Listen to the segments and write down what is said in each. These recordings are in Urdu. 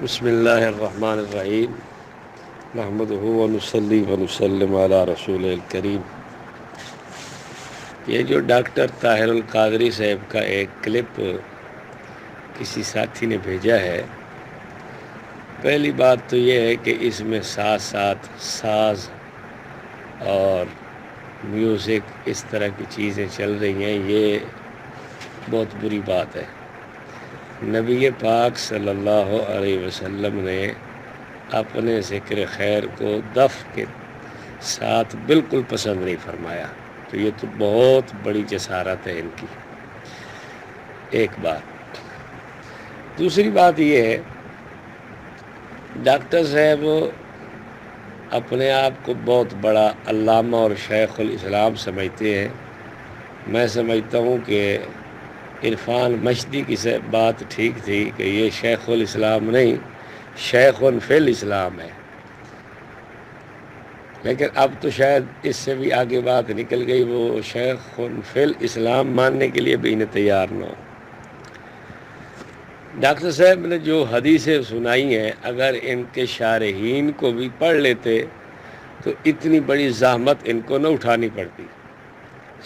بسم اللہ الرحمن الرحیم نحمدہ ونصلی ونسلم علی رسول الکریم۔ یہ جو ڈاکٹر طاہر القادری صاحب کا ایک کلپ کسی ساتھی نے بھیجا ہے، پہلی بات تو یہ ہے کہ اس میں ساتھ ساتھ ساز اور میوزک اس طرح کی چیزیں چل رہی ہیں، یہ بہت بری بات ہے۔ نبی پاک صلی اللہ علیہ وسلم نے اپنے ذکر خیر کو دف کے ساتھ بالکل پسند نہیں فرمایا، تو یہ تو بہت بڑی جسارت ہے ان کی، ایک بات۔ دوسری بات یہ ہے، ڈاکٹر صاحب اپنے آپ کو بہت بڑا علامہ اور شیخ الاسلام سمجھتے ہیں۔ میں سمجھتا ہوں کہ عرفان مشدی کی سے بات ٹھیک تھی کہ یہ شیخ الاسلام نہیں، شیخ فی الاسلام ہے، لیکن اب تو شاید اس سے بھی آگے بات نکل گئی، وہ شیخ فی الاسلام ماننے کے لیے بھی انہیں تیار نہ ہو۔ ڈاکٹر صاحب نے جو حدیثیں سنائی ہیں، اگر ان کے شارحین کو بھی پڑھ لیتے تو اتنی بڑی زحمت ان کو نہ اٹھانی پڑتی۔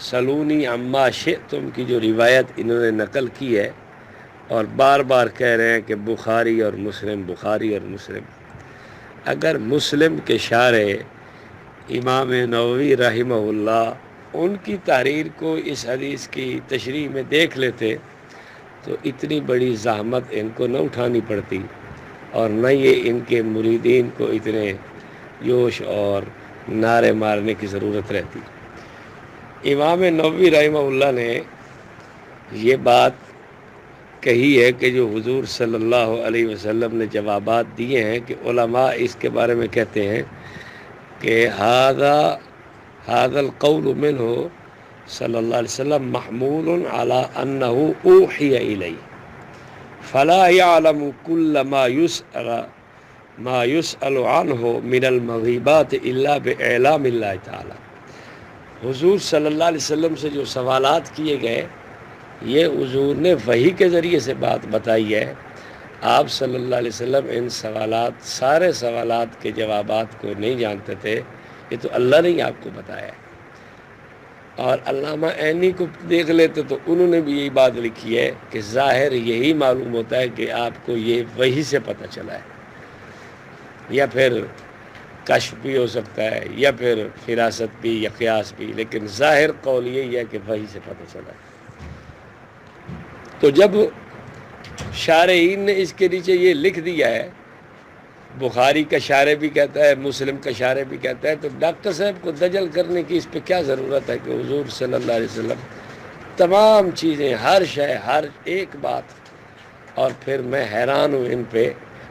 سلونی عما شئتم کی جو روایت انہوں نے نقل کی ہے اور بار بار کہہ رہے ہیں کہ بخاری اور مسلم، بخاری اور مسلم، اگر مسلم کے شارح امام نووی رحمہ اللہ ان کی تحریر کو اس حدیث کی تشریح میں دیکھ لیتے تو اتنی بڑی زحمت ان کو نہ اٹھانی پڑتی، اور نہ یہ ان کے مریدین کو اتنے جوش اور نعرے مارنے کی ضرورت رہتی۔ امام نووی رحمہ اللہ نے یہ بات کہی ہے کہ جو حضور صلی اللہ علیہ وسلم نے جوابات دیے ہیں کہ علماء اس کے بارے میں کہتے ہیں کہ هذا القول منہ صلی اللہ علیہ وسلم محمول علی انہ اوحی الیہ فلا يعلم كل ما يسأل عنہ من المغیبات الا باعلام اللہ تعالی۔ حضور صلی اللہ علیہ وسلم سے جو سوالات کیے گئے، یہ حضور نے وحی کے ذریعے سے بات بتائی ہے۔ آپ صلی اللہ علیہ وسلم ان سوالات، سارے سوالات کے جوابات کو نہیں جانتے تھے، یہ تو اللہ نے ہی آپ کو بتایا ہے۔ اور علامہ عینی کو دیکھ لیتے تو انہوں نے بھی یہی بات لکھی ہے کہ ظاہر یہی معلوم ہوتا ہے کہ آپ کو یہ وحی سے پتہ چلا ہے، یا پھر کشف بھی ہو سکتا ہے، یا پھر فراست بھی یا قیاس بھی، لیکن ظاہر قول یہی ہے کہ وحی سے پتہ چلا ہے۔ تو جب شارحین نے اس کے نیچے یہ لکھ دیا ہے، بخاری کا شارح بھی کہتا ہے، مسلم کا شارح بھی کہتا ہے، تو ڈاکٹر صاحب کو دجل کرنے کی اس پہ کیا ضرورت ہے کہ حضور صلی اللہ علیہ وسلم تمام چیزیں، ہر شے، ہر ایک بات۔ اور پھر میں حیران ہوں ان پہ،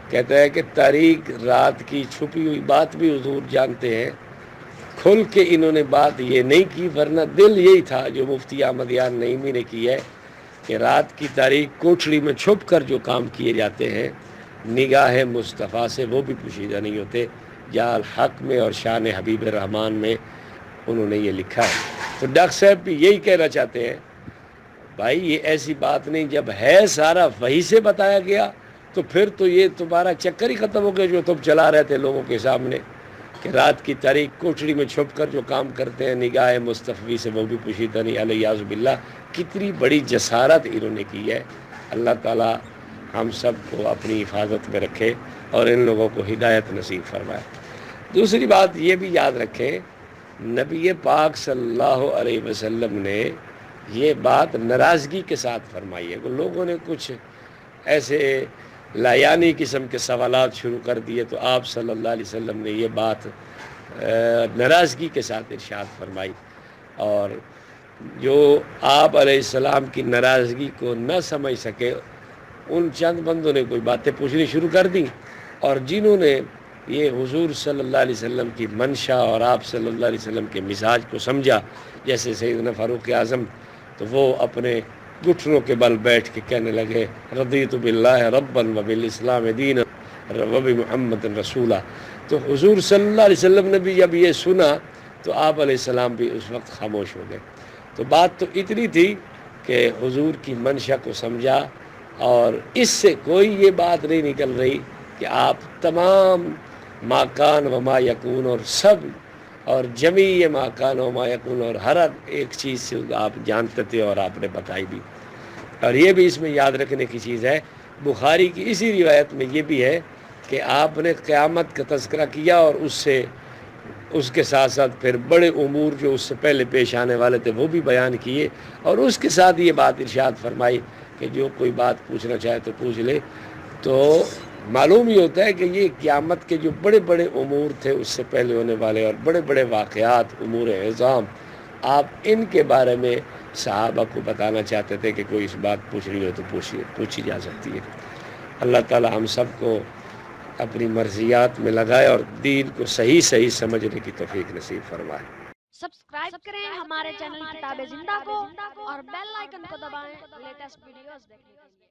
کہتا ہے کہ تاریک رات کی چھپی ہوئی بات بھی حضور جانتے ہیں۔ کھل کے انہوں نے بات یہ نہیں کی، ورنہ دل یہی تھا جو مفتی احمد یار نعیمی نے کی ہے کہ رات کی تاریک کوٹھڑی میں چھپ کر جو کام کیے جاتے ہیں نگاہ مصطفیٰ سے، وہ بھی پوشیدہ نہیں ہوتے۔ یا الحق میں اور شان حبیب الرحمن میں انہوں نے یہ لکھا ہے۔ تو ڈاکٹر صاحب بھی یہی کہنا چاہتے ہیں، بھائی یہ ایسی بات نہیں، جب ہے سارا وحی سے بتایا گیا تو پھر تو یہ تمہارا چکر ہی ختم ہو گیا جو تم چلا رہے تھے لوگوں کے سامنے کہ رات کی تاریک کوٹھڑی میں چھپ کر جو کام کرتے ہیں نگاہ مصطفی سے وہ بھی پوشیدہ نہیں، علیہ باللہ۔ کتنی بڑی جسارت انہوں نے کی ہے۔ اللہ تعالی ہم سب کو اپنی حفاظت میں رکھے اور ان لوگوں کو ہدایت نصیب فرمائے۔ دوسری بات یہ بھی یاد رکھیں، نبی پاک صلی اللہ علیہ وسلم نے یہ بات ناراضگی کے ساتھ فرمائی ہے کہ لوگوں نے کچھ ایسے لایانی قسم کے سوالات شروع کر دیے، تو آپ صلی اللہ علیہ وسلم نے یہ بات ناراضگی کے ساتھ ارشاد فرمائی، اور جو آپ علیہ السلام کی ناراضگی کو نہ سمجھ سکے ان چند بندوں نے کوئی باتیں پوچھنی شروع کر دیں، اور جنہوں نے یہ حضور صلی اللہ علیہ وسلم کی منشا اور آپ صلی اللہ علیہ وسلم کے مزاج کو سمجھا، جیسے سیدنا فاروق اعظم، تو وہ اپنے گھٹنوں کے بل بیٹھ کے کہنے لگے رضیت باللہ ربا وبالاسلام دینا وبمحمد رسولہ۔ تو حضور صلی اللہ علیہ وسلم نے بھی جب یہ سنا تو آپ علیہ السلام بھی اس وقت خاموش ہو گئے۔ تو بات تو اتنی تھی کہ حضور کی منشا کو سمجھا، اور اس سے کوئی یہ بات نہیں نکل رہی کہ آپ تمام ما کان و ما یکون اور سب اور جمیع ما کان و ما یکون اور ہر ایک چیز سے آپ جانتے تھے اور آپ نے بتائی بھی۔ اور یہ بھی اس میں یاد رکھنے کی چیز ہے، بخاری کی اسی روایت میں یہ بھی ہے کہ آپ نے قیامت کا تذکرہ کیا اور اس کے ساتھ ساتھ پھر بڑے امور جو اس سے پہلے پیش آنے والے تھے وہ بھی بیان کیے، اور اس کے ساتھ یہ بات ارشاد فرمائی کہ جو کوئی بات پوچھنا چاہے تو پوچھ لے۔ تو معلوم ہی ہوتا ہے کہ یہ قیامت کے جو بڑے بڑے امور تھے اس سے پہلے ہونے والے اور بڑے بڑے واقعات، امور عظام، آپ ان کے بارے میں صحابہ کو بتانا چاہتے تھے کہ کوئی اس بات پوچھنی ہو تو پوچھی جا سکتی ہے۔ اللہ تعالی ہم سب کو اپنی مرضیات میں لگائے اور دین کو صحیح سمجھنے کی توفیق نصیب فرمائے۔ سبسکرائب کریں ہمارے چینل کتاب زندہ کو اور بیل آئیکن کو دبائیں لیٹسٹ ویڈیوز دیکھنے کے لیے۔